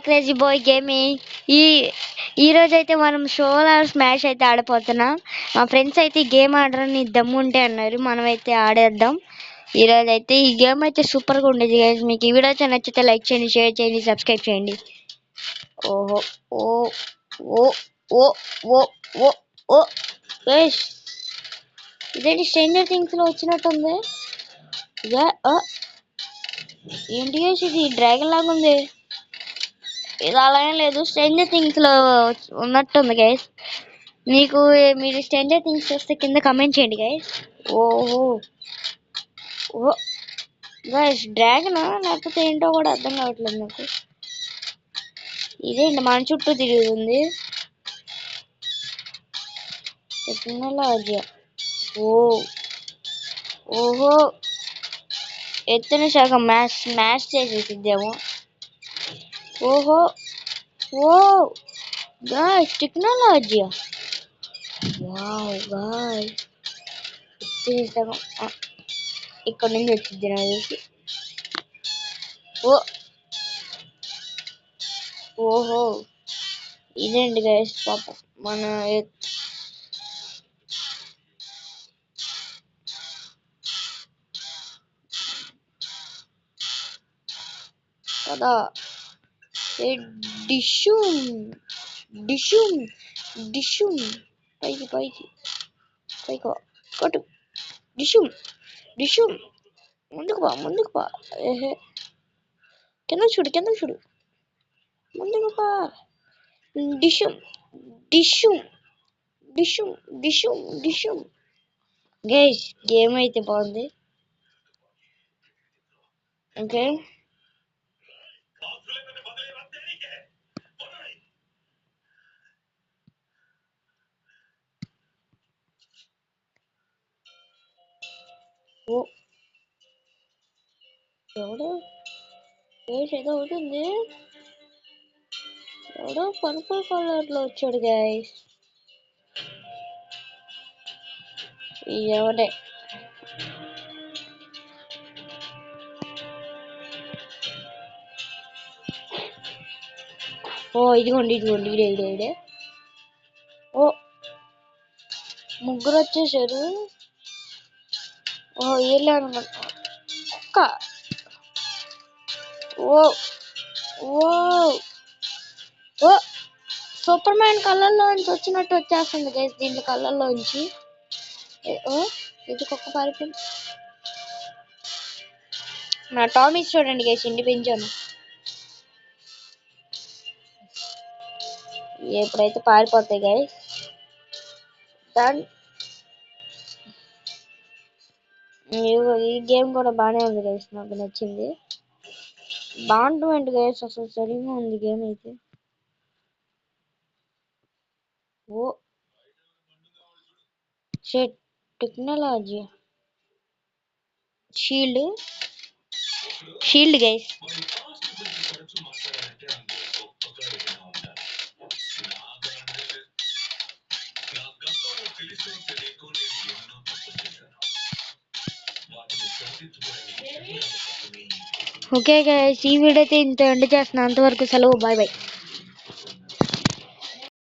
Crazy boy gaming. ఈ ఈ రోజు అయితే మనం సోలార్ స్మాష్ అయితే ఆడిపోతున్నాం. మా ఫ్రెండ్స్ అయితే ఈ గేమ్ ఆడరని దమ్ముంటే అన్నారు, మనం అయితే ఆడేద్దాం. ఈ రోజు అయితే ఈ గేమ్ అయితే సూపర్గా ఉండేది గైస్. మీకు ఈ వీడియో అయితే నచ్చితే లైక్ చేయండి, షేర్ చేయండి, సబ్స్క్రైబ్ చేయండి. ఓహో ఓ ఓ ఓ ఓ ఓ ఓ గైస్, ఇదేంటి స్ట్రేంజర్ థింగ్స్ లో వచ్చినట్టుంది. ఏంటి గైస్, ఇది డ్రాగన్ లాగా ఉంది. ఇది అలా ఏం లేదు, స్ట్రేంజర్ థింగ్స్ లో ఉన్నట్టుంది గైస్. మీరు స్ట్రేంజర్ థింగ్స్ చూస్తే కింద కమెంట్ చేయండి గైస్. ఓహో ఓ గైస్, డ్రాగన్ లేకపోతే ఏంటో కూడా అర్థం కావట్లేదు నాకు. ఇదేంటి మన చుట్టూ తిరుగుతుంది. టెక్నాలజీ. ఓ ఓహో, ఎత్తున శాఖ మ్యాచ్ చేసేసిద్దేమో. ఓహో ఓ గాయ్స్, టెక్నాలజీ. వావ్ గాయ్స్, ఇక్కడ నుంచి వచ్చింది నాకు తెలిసి. ఓ ఓహో, ఇదేంటి గైస్ పాపం మన కదా. డిషుమ్ డిషుమ్ డిషుమ్, పైకి పైకి పైకి కొట్టు. డిషుమ్ డిషుమ్, ముందుకు పా. ఏహే, కింద చూడు, ముందుకు పా. డిషుమ్ డిషుమ్ డిషుమ్ డిషుమ్ డిషుమ్. గైస్, గేమ్ అయితే బాగుంది. ఓకే, ఓ ఎవడు ఏదో అవుతుంది. ఎవడో పర్పుల్ కలర్ లో వచ్చాడు గైస్. ఎవడే ఓ, ఇదిగోండి ఇడే. ఓ, ముగ్గురు వచ్చేసారు. ఓ, వీళ్ళే అనుకుంటా. ఒక్క ఓ ఓ ఓ, సూపర్ మ్యాన్ కళ్ళల్లోంచి వచ్చినట్టు వచ్చేస్తుంది గైస్. దీంట్లో కళ్ళల్లోంచి ఓ, ఇది కుక్క పారిపోయింది. నా టామీస్ చూడండి గైస్, ఇండి పెంచాను. ఎప్పుడైతే పారిపోతాయి గైస్. ఈ గేమ్ కూడా బాగానే ఉంది గైస్, నాకు నచ్చింది. బాగుంటుంది గైస్, అసలు సరిగా ఉంది గేమ్ అయితే. ఓ షెట్, technology. Shield guys. Okay guys, ఈ వీడియో అయితే ఇంత ఎండ్ చేస్తున్నాను. అంతవరకు సెలవు, బాయ్ బాయ్.